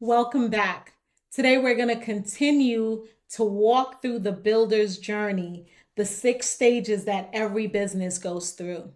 Welcome back. Today we're going to continue to walk through the builder's journey, the 6 stages that every business goes through.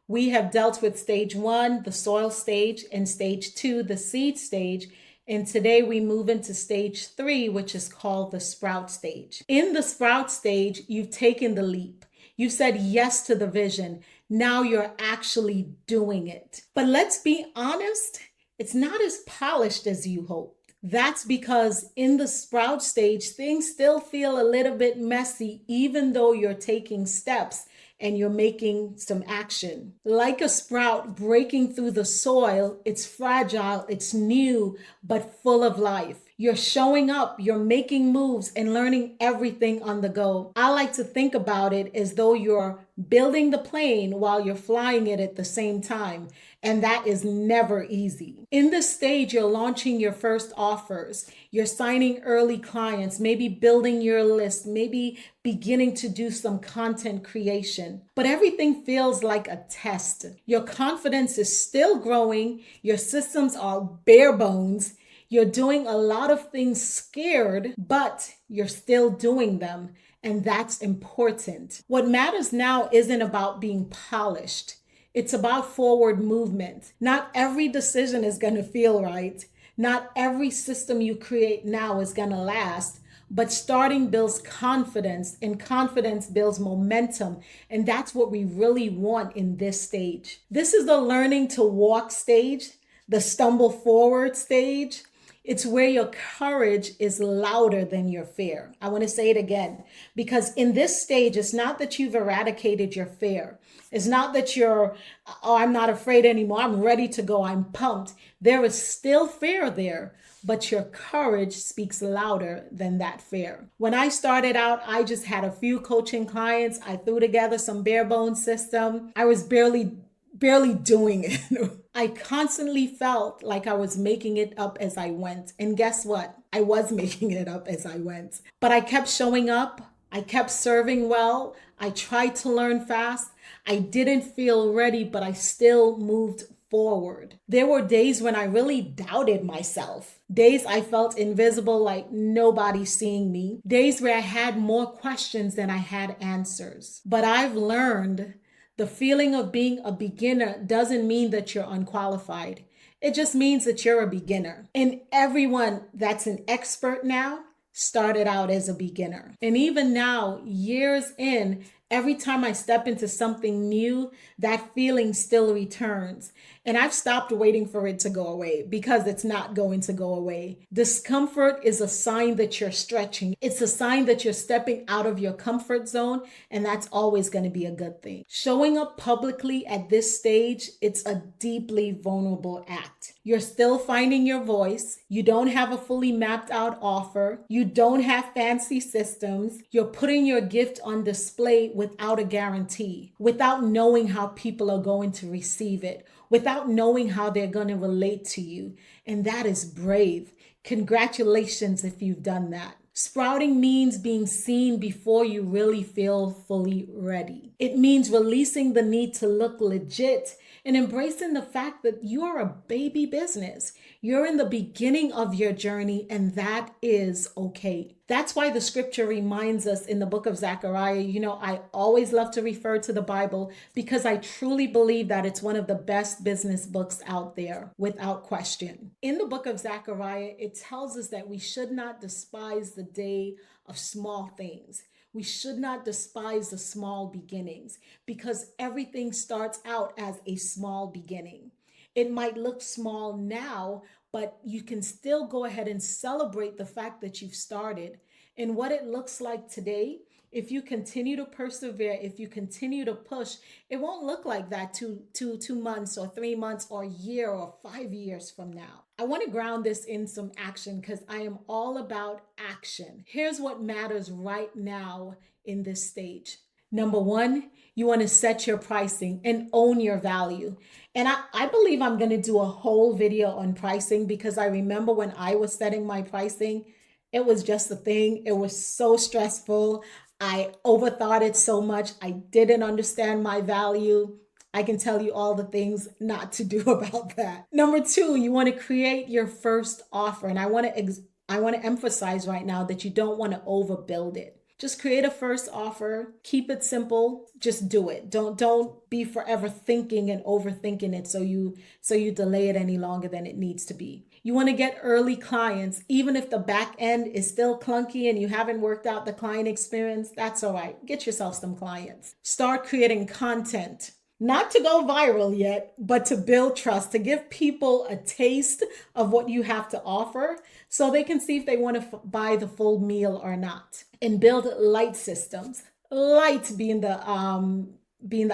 We have dealt with stage 1, the soil stage, and stage 2, the seed stage. And today we move into stage 3, which is called the sprout stage. In the sprout stage, you've taken the leap. You've said yes to the vision. Now you're actually doing it. But let's be honest, it's not as polished as you hoped. That's because in the sprout stage, things still feel a little bit messy, even though you're taking steps and you're making some action. Like a sprout breaking through the soil, it's fragile, it's new, but full of life. You're showing up, you're making moves and learning everything on the go. I like to think about it as though you're building the plane while you're flying it at the same time. And that is never easy. In this stage, you're launching your first offers. You're signing early clients, maybe building your list, maybe beginning to do some content creation. But everything feels like a test. Your confidence is still growing. Your systems are bare bones. You're doing a lot of things scared, but you're still doing them. And that's important. What matters now isn't about being polished. It's about forward movement. Not every decision is going to feel right. Not every system you create now is going to last. But starting builds confidence, and confidence builds momentum. And that's what we really want in this stage. This is the learning to walk stage, the stumble forward stage. It's where your courage is louder than your fear. I want to say it again, because in this stage, it's not that you've eradicated your fear. It's not that you're, oh, I'm not afraid anymore. I'm ready to go. I'm pumped. There is still fear there, but your courage speaks louder than that fear. When I started out, I just had a few coaching clients. I threw together some bare bones system. I was barely doing it. I constantly felt like I was making it up as I went. And guess what? I was making it up as I went. But I kept showing up. I kept serving well. I tried to learn fast. I didn't feel ready, but I still moved forward. There were days when I really doubted myself. Days I felt invisible, like nobody's seeing me. Days where I had more questions than I had answers. But I've learned the feeling of being a beginner doesn't mean that you're unqualified. It just means that you're a beginner. And everyone that's an expert now started out as a beginner. And even now, years in, every time I step into something new, that feeling still returns. And I've stopped waiting for it to go away because it's not going to go away. Discomfort is a sign that you're stretching. It's a sign that you're stepping out of your comfort zone, and that's always going to be a good thing. Showing up publicly at this stage, it's a deeply vulnerable act. You're still finding your voice. You don't have a fully mapped out offer. You don't have fancy systems. You're putting your gift on display without a guarantee, without knowing how people are going to receive it, without knowing how they're going to relate to you. And that is brave. Congratulations if you've done that. Sprouting means being seen before you really feel fully ready. It means releasing the need to look legit and embracing the fact that you are a baby business. You're in the beginning of your journey, and that is okay. That's why the scripture reminds us in the book of Zechariah, I always love to refer to the Bible because I truly believe that it's one of the best business books out there, without question. In the book of Zechariah, it tells us that we should not despise the day of small things. We should not despise the small beginnings because everything starts out as a small beginning. It might look small now, but you can still go ahead and celebrate the fact that you've started. And what it looks like today, if you continue to persevere, if you continue to push, it won't look like that 2 months or 3 months or a year or 5 years from now. I want to ground this in some action because I am all about action. Here's what matters right now in this stage. Number one, you want to set your pricing and own your value. And I believe I'm going to do a whole video on pricing because I remember when I was setting my pricing, it was just a thing. It was so stressful. I overthought it so much. I didn't understand my value. I can tell you all the things not to do about that. Number two, you want to create your first offer. And I want to emphasize right now that you don't want to overbuild it. Just create a first offer, keep it simple, just do it. Don't be forever thinking and overthinking it so you delay it any longer than it needs to be. You want to get early clients, even if the back end is still clunky and you haven't worked out the client experience, that's all right. Get yourself some clients. Start creating content. Not to go viral yet, but to build trust, to give people a taste of what you have to offer so they can see if they want to buy the full meal or not. And build light systems. Light being the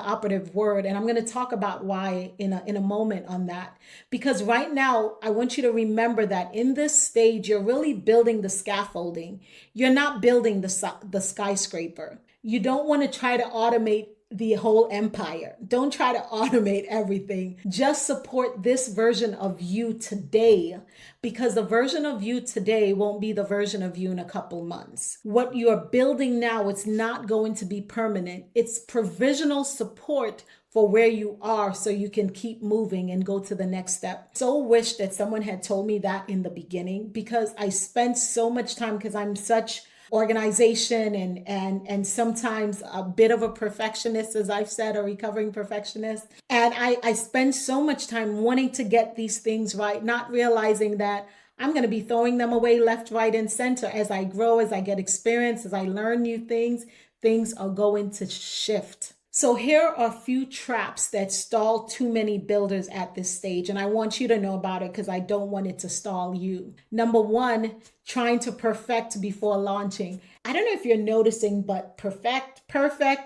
operative word, and I'm going to talk about why in a moment on that. Because right now, I want you to remember that in this stage, you're really building the scaffolding. You're not building the skyscraper. You don't want to try to automate the whole empire. Don't try to automate everything. Just support this version of you today, because the version of you today won't be the version of you in a couple months. What you're building now, it's not going to be permanent. It's provisional support for where you are so you can keep moving and go to the next step. So wish that someone had told me that in the beginning, because I spent so much time, because I'm such organization and sometimes a bit of a perfectionist, as I've said, a recovering perfectionist. And I spend so much time wanting to get these things right, not realizing that I'm going to be throwing them away left, right, and center. As I grow, as I get experience, as I learn new things, things are going to shift. So here are a few traps that stall too many builders at this stage. And I want you to know about it because I don't want it to stall you. Number one, trying to perfect before launching. I don't know if you're noticing, but perfect,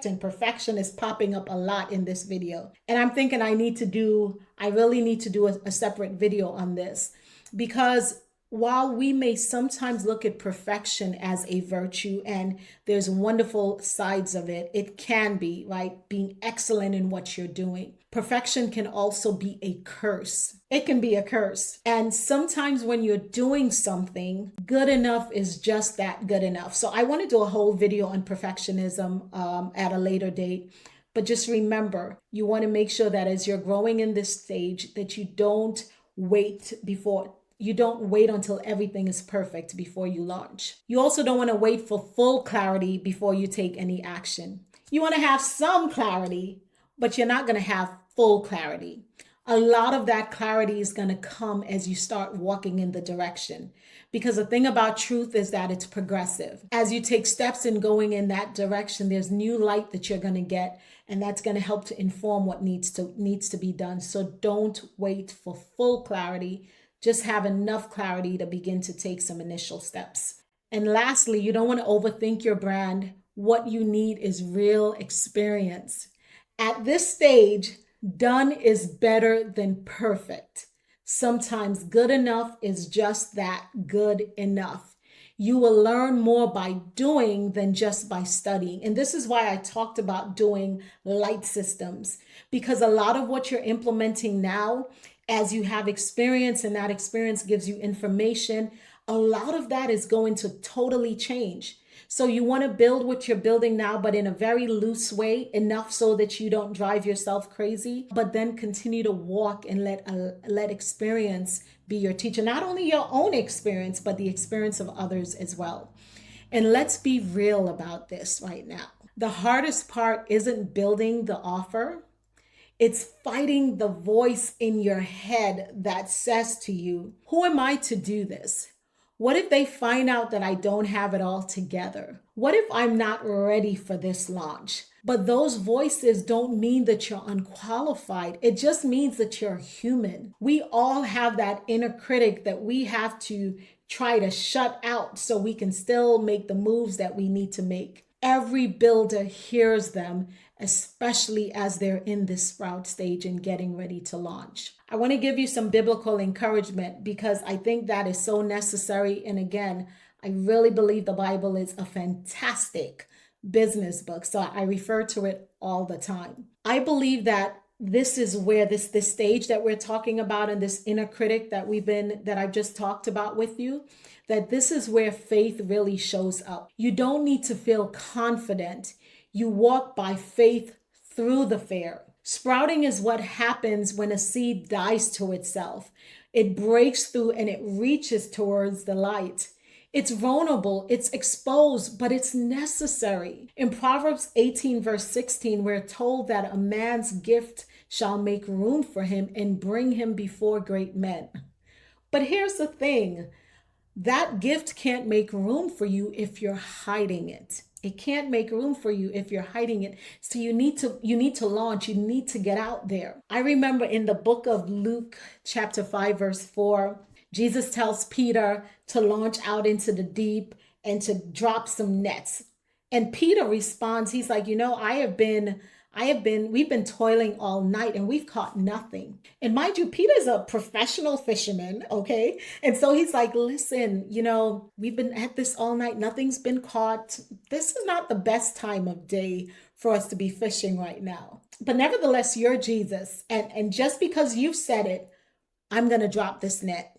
and perfection is popping up a lot in this video. And I'm thinking I really need to do a separate video on this, because while we may sometimes look at perfection as a virtue, and there's wonderful sides of it, it can be, right? Being excellent in what you're doing. Perfection can also be a curse. It can be a curse. And sometimes when you're doing something, good enough is just that, good enough. So I want to do a whole video on perfectionism at a later date. But just remember, you want to make sure that as you're growing in this stage, that you don't wait until everything is perfect before you launch. You also don't want to wait for full clarity before you take any action. You want to have some clarity, but you're not going to have full clarity. A lot of that clarity is going to come as you start walking in the direction. Because the thing about truth is that it's progressive. As you take steps in going in that direction, there's new light that you're going to get, and that's going to help to inform what needs to be done. So don't wait for full clarity. Just have enough clarity to begin to take some initial steps. And lastly, you don't want to overthink your brand. What you need is real experience. At this stage, done is better than perfect. Sometimes good enough is just that, good enough. You will learn more by doing than just by studying. And this is why I talked about doing light systems, because a lot of what you're implementing now, as you have experience and that experience gives you information, a lot of that is going to totally change. So you want to build what you're building now, but in a very loose way, enough so that you don't drive yourself crazy, but then continue to walk and let experience be your teacher. Not only your own experience, but the experience of others as well. And let's be real about this right now. The hardest part isn't building the offer. It's fighting the voice in your head that says to you, who am I to do this? What if they find out that I don't have it all together? What if I'm not ready for this launch? But those voices don't mean that you're unqualified. It just means that you're human. We all have that inner critic that we have to try to shut out so we can still make the moves that we need to make. Every builder hears them, especially as they're in this sprout stage and getting ready to launch. I want to give you some biblical encouragement because I think that is so necessary. And again, I really believe the Bible is a fantastic business book. So I refer to it all the time. I believe that this is where this stage that we're talking about and this inner critic that I've just talked about with you, that this is where faith really shows up. You don't need to feel confident. You walk by faith through the fear. Sprouting is what happens when a seed dies to itself. It breaks through and it reaches towards the light. It's vulnerable, it's exposed, but it's necessary. In Proverbs 18, verse 16, we're told that a man's gift shall make room for him and bring him before great men. But here's the thing, that gift can't make room for you if you're hiding it. It can't make room for you if you're hiding it. So you need to launch, you need to get out there. I remember in the book of Luke, chapter 5, verse 4, Jesus tells Peter to launch out into the deep and to drop some nets. And Peter responds, he's like, we've been toiling all night and we've caught nothing. And mind you, Peter's a professional fisherman, okay? And so he's like, listen, we've been at this all night. Nothing's been caught. This is not the best time of day for us to be fishing right now. But nevertheless, you're Jesus. And just because you've said it, I'm going to drop this net.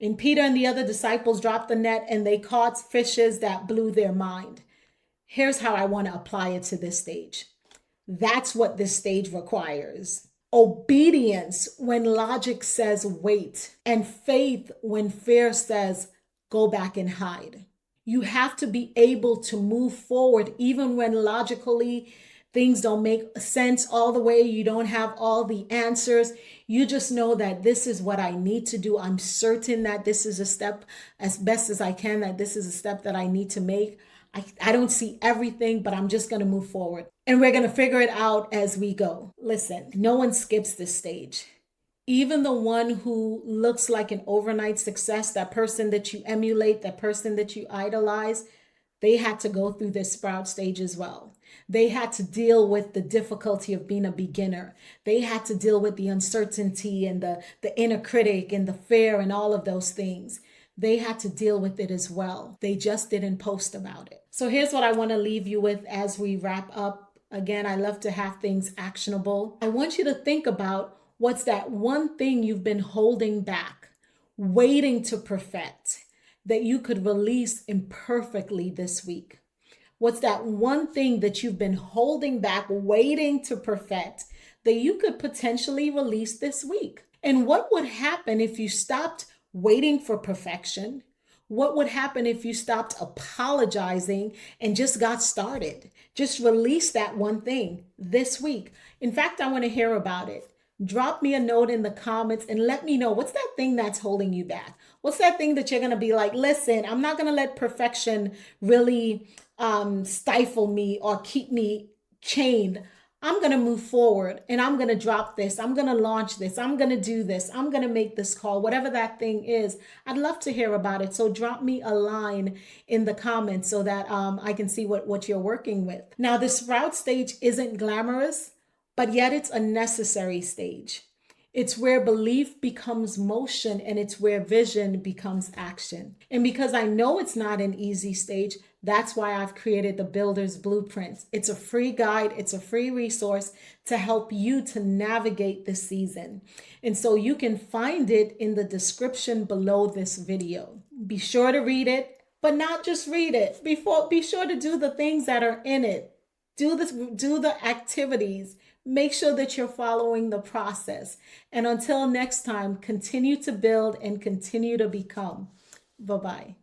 And Peter and the other disciples dropped the net and they caught fishes that blew their mind. Here's how I want to apply it to this stage. That's what this stage requires. Obedience when logic says wait, and faith when fear says go back and hide. You have to be able to move forward even when logically things don't make sense all the way. You don't have all the answers. You just know that this is what I need to do. I'm certain that this is a step, as best as I can, that this is a step that I need to make. I don't see everything, but I'm just going to move forward. And we're going to figure it out as we go. Listen, no one skips this stage. Even the one who looks like an overnight success, that person that you emulate, that person that you idolize, they had to go through this sprout stage as well. They had to deal with the difficulty of being a beginner. They had to deal with the uncertainty and the inner critic and the fear and all of those things. They had to deal with it as well. They just didn't post about it. So here's what I want to leave you with as we wrap up. Again, I love to have things actionable. I want you to think about what's that one thing you've been holding back, waiting to perfect, that you could release imperfectly this week. What's that one thing that you've been holding back, waiting to perfect, that you could potentially release this week? And what would happen if you stopped waiting for perfection? What would happen if you stopped apologizing and just got started? Just release that one thing this week. In fact, I want to hear about it. Drop me a note in the comments and let me know, what's that thing that's holding you back? What's that thing that you're going to be like, listen, I'm not going to let perfection really stifle me or keep me chained. I'm going to move forward and I'm going to drop this. I'm going to launch this. I'm going to do this. I'm going to make this call, whatever that thing is. I'd love to hear about it. So drop me a line in the comments so that I can see what you're working with. Now, this sprout stage isn't glamorous, but yet it's a necessary stage. It's where belief becomes motion and it's where vision becomes action. And because I know it's not an easy stage, that's why I've created the Builder's Blueprint. It's a free guide. It's a free resource to help you to navigate this season. And so you can find it in the description below this video. Be sure to read it, but not just read it. Be sure to do the things that are in it. Do the activities. Make sure that you're following the process. And until next time, continue to build and continue to become. Bye-bye.